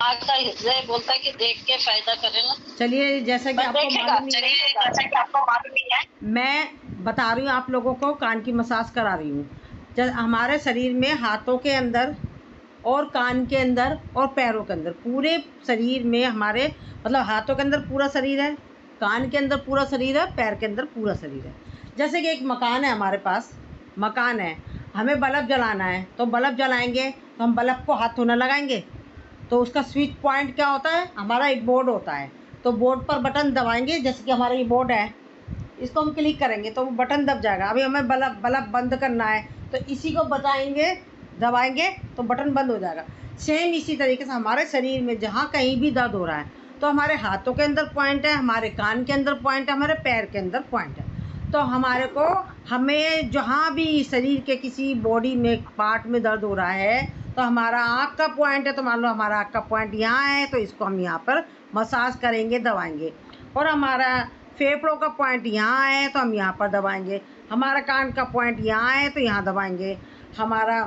आता है, बोलता है कि देख के फायदा करे ना। चलिए, जैसा कि आपको मालूम नहीं है, मैं बता रही हूँ आप लोगों को, कान की मसाज करा रही हूँ। हमारे शरीर में हाथों के अंदर और कान के अंदर और पैरों के अंदर, पूरे शरीर में हमारे, मतलब हाथों के अंदर पूरा शरीर है, कान के अंदर पूरा शरीर है, पैर के अंदर पूरा शरीर है। जैसे कि एक मकान है, हमारे पास मकान है, हमें बल्ब जलाना है, तो बल्ब जलाएंगे तो हम बल्ब को हाथ धोना लगाएंगे, तो उसका स्विच पॉइंट क्या होता है, हमारा एक बोर्ड होता है, तो बोर्ड पर बटन दबाएंगे। जैसे कि हमारा ये बोर्ड है, इसको हम क्लिक करेंगे तो वो बटन दब जाएगा। अभी हमें बल्ब बंद करना है तो इसी को बताएंगे, दबाएंगे तो बटन बंद हो जाएगा। सेम इसी तरीके से हमारे शरीर में जहाँ कहीं भी दर्द हो रहा है, तो हमारे हाथों के अंदर पॉइंट है, हमारे कान के अंदर पॉइंट है, हमारे पैर के अंदर पॉइंट है। तो हमारे को, हमें जहाँ भी शरीर के किसी बॉडी में पार्ट में दर्द हो रहा है, तो हमारा आँख का पॉइंट है, तो मान लो हमारा आँख का पॉइंट यहाँ है, तो इसको हम यहाँ पर मसाज करेंगे, दबाएंगे। और हमारा फेफड़ों का पॉइंट यहाँ है, तो हम यहाँ पर दबाएंगे। हमारा कान का पॉइंट यहाँ है, तो यहाँ दबाएंगे। हमारा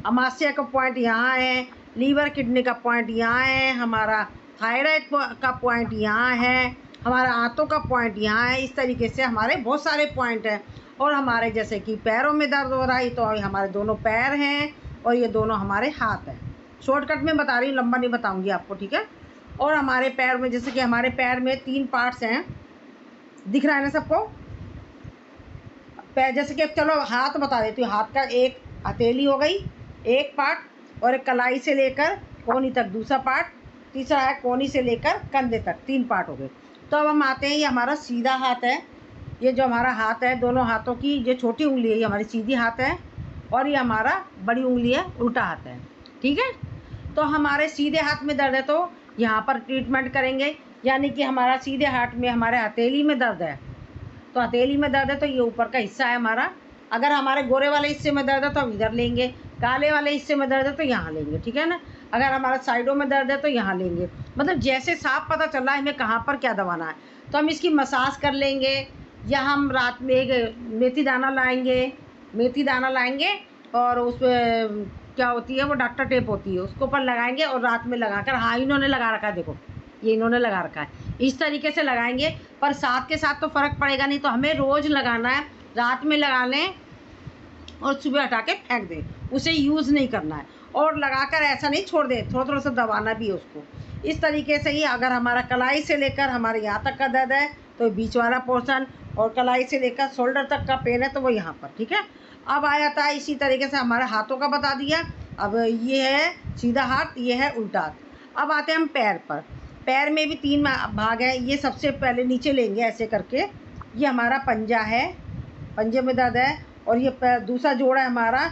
अमाशय का पॉइंट यहाँ है, लीवर किडनी का पॉइंट यहाँ है, हमारा थायराइड का पॉइंट यहाँ है, हमारा आंतों का पॉइंट यहाँ है। इस तरीके से हमारे बहुत सारे पॉइंट हैं। और हमारे जैसे कि पैरों में दर्द हो रहा है, तो हमारे दोनों पैर हैं और ये दोनों हमारे हाथ हैं। शॉर्टकट में बता रही हूँ, लंबा नहीं बताऊँगी आपको, ठीक है। और हमारे पैर में, जैसे कि हमारे पैर में 3 पार्ट्स हैं, दिख रहा है ना सबको। पैर जैसे कि, चलो हाथ बता देती हूँ। हाथ का एक हथेली हो गई एक पार्ट, और एक कलाई से लेकर कोहनी तक दूसरा पार्ट, तीसरा है कोहनी से लेकर कंधे तक, 3 पार्ट हो गए। तो अब हम आते हैं, ये हमारा सीधा हाथ है, ये जो हमारा हाथ है, दोनों हाथों की ये छोटी उंगली है, ये हमारी सीधी हाथ है, और ये हमारा बड़ी उंगली है, उल्टा हाथ है, ठीक है। तो हमारे सीधे हाथ में दर्द है तो यहाँ पर ट्रीटमेंट करेंगे, यानी कि हमारा सीधे हाथ में, हमारे हथेली में दर्द है, तो हथेली में दर्द है तो ये ऊपर का हिस्सा है हमारा। अगर हमारे गोरे वाले हिस्से में दर्द है तो हम इधर लेंगे, काले वाले हिस्से में दर्द है तो यहाँ लेंगे, ठीक है ना। अगर हमारा साइडों में दर्द है तो यहाँ लेंगे, मतलब जैसे साफ पता चल रहा है हमें कहाँ पर क्या दबाना है, तो हम इसकी मसाज कर लेंगे। या हम रात में एक मेथी दाना लाएंगे और उसमें क्या होती है, वो डॉक्टर टेप होती है, उसके ऊपर लगाएंगे और रात में लगाकर, हाँ इन्होंने लगा रखा है, देखो ये इन्होंने लगा रखा है, इस तरीके से लगाएंगे। पर साथ के साथ तो फ़र्क पड़ेगा नहीं, तो हमें रोज़ लगाना है, रात में लगा लें और सुबह हटा के फेंक दें, उसे यूज़ नहीं करना है। और लगाकर ऐसा नहीं छोड़ दें, थोड़ा थोड़ा सा दबाना भी है उसको। इस तरीके से ही अगर हमारा कलाई से लेकर हमारे यहाँ तक का दर्द है तो बीच वाला पोर्शन, और कलाई से लेकर शोल्डर तक का पेन है तो वो यहाँ पर, ठीक है। अब आ जाता है इसी तरीके से हमारे हाथों का बता दिया। अब ये है सीधा हाथ, ये है उल्टा हाथ। अब आते हैं हम पैर पर। पैर में भी 3 भाग हैं। ये सबसे पहले नीचे लेंगे ऐसे करके, ये हमारा पंजा है, पंजे में दर्द है। और ये दूसरा जोड़ा है हमारा,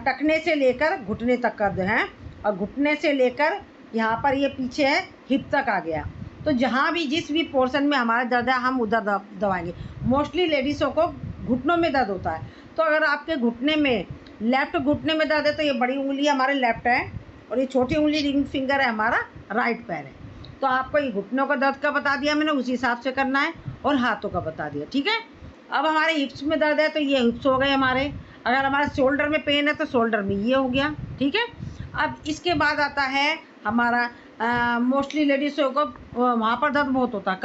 टखने से लेकर घुटने तक का है, और घुटने से लेकर यहाँ पर ये पीछे है, हिप तक आ गया। तो जहाँ भी जिस भी पोर्शन में हमारा दर्द है हम उधर दबाएंगे। मोस्टली लेडीज़ों को घुटनों में दर्द होता है, तो अगर आपके घुटने में, लेफ़्ट घुटने में दर्द है तो ये बड़ी उंगली हमारे लेफ़्ट है, और ये छोटी उंगली रिंग फिंगर है हमारा राइट पैर है। तो आपको ये घुटनों का दर्द का बता दिया मैंने, उसी हिसाब से करना है, और हाथों का बता दिया, ठीक है। अब हमारे हिप्स में दर्द है तो ये हिप्स हो गए हमारे। अगर हमारे शोल्डर में पेन है तो शोल्डर में ये हो गया, ठीक है। अब इसके बाद आता है हमारा, मोस्टली लेडीज़ों को वहाँ पर दर्द बहुत होता है,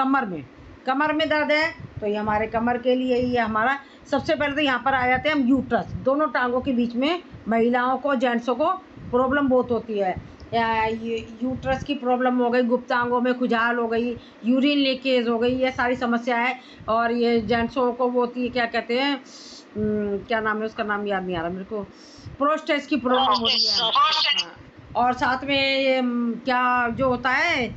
कमर में दर्द है तो ये हमारे कमर के लिए ये हमारा, सबसे पहले तो यहाँ पर आ जाते हैं हम यूट्रस, दोनों टांगों के बीच में महिलाओं को, जेंट्सों को प्रॉब्लम बहुत होती है। ये यूट्रस की प्रॉब्लम हो गई, गुप्तांगों में खुजलाहट हो गई, यूरिन लीकेज हो गई, ये सारी समस्या है। और ये जेंट्सों को वो होती है, क्या कहते हैं, क्या नाम है उसका, नाम याद नहीं आ रहा मेरे को, प्रोस्टेट की प्रॉब्लम हो रही है। हाँ। और साथ में ये क्या जो होता है,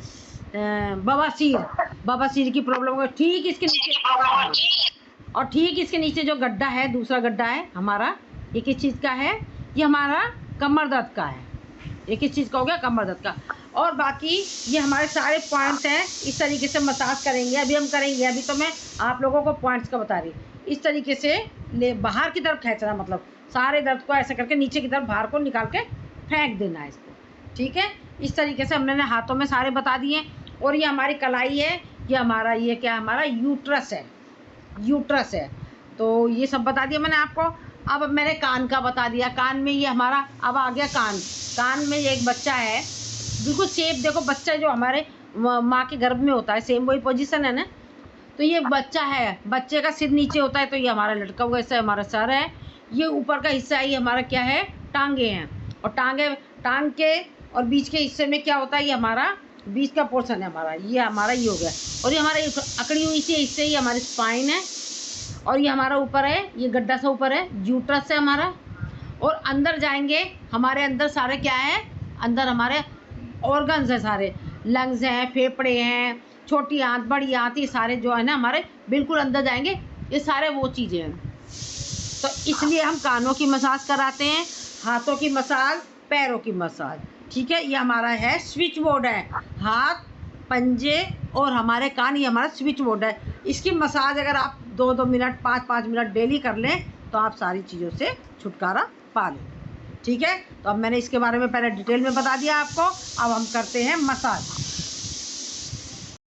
बवासीर की प्रॉब्लम हो गई। ठीक इसके नीचे, और ठीक इसके नीचे जो गड्ढा है, दूसरा गड्ढा है हमारा, ये किस चीज़ का है, ये हमारा कमर दर्द का है। ये किस चीज़ का हो गया, कमर दर्द का। और बाकी ये हमारे सारे पॉइंट्स हैं, इस तरीके से मसाज करेंगे। अभी हम करेंगे, अभी तो मैं आप लोगों को पॉइंट्स का बता रही। इस तरीके से ले बाहर की तरफ खींचना, मतलब सारे दर्द को ऐसे करके नीचे की तरफ बाहर को निकाल के फेंक देना है इसको, ठीक है। इस तरीके से हमने हाथों में सारे बता दिए। और ये हमारी कलाई है, ये हमारा, ये क्या हमारा यूट्रस है। तो ये सब बता दिया मैंने आपको। अब मैंने कान का बता दिया, कान में ये हमारा, अब आ गया कान में एक बच्चा है बिल्कुल सेम। देखो बच्चा जो हमारे माँ के गर्भ में होता है, सेम वही पोजीशन है ना। तो ये बच्चा है, बच्चे का सिर नीचे होता है, तो ये हमारा लटका हुआ हिस्सा हमारा सर है। ये ऊपर का हिस्सा है, ये हमारा क्या है, टांगे हैं। और टांग के और बीच के हिस्से में क्या होता है, ये हमारा बीच का पोर्शन है हमारा, ये हमारा ये हो गया। और ये हमारे अकड़ी हुई सी हिस्से, ये हमारी स्पाइन है। और ये हमारा ऊपर है, ये गड्ढा सा ऊपर है, यूट्रस है हमारा। और अंदर जाएंगे, हमारे अंदर सारे क्या है, अंदर हमारे ऑर्गन्स है सारे, लंग्स हैं, फेफड़े हैं, छोटी आंत, बड़ी आंत, ये सारे जो है ना हमारे बिल्कुल अंदर जाएंगे। ये सारे वो चीज़ें हैं। तो इसलिए हम कानों की मसाज कराते हैं, हाथों की मसाज, पैरों की मसाज। ठीक है, ये हमारा है स्विच बोर्ड है, हाथ, पंजे और हमारे कान, ये हमारा स्विच बोर्ड है। इसकी मसाज अगर आप 2-2 मिनट, 5-5 मिनट डेली कर लें तो आप सारी चीज़ों से छुटकारा पा लें। ठीक है, तो अब मैंने इसके बारे में पहले डिटेल में बता दिया आपको। अब हम करते हैं मसाज।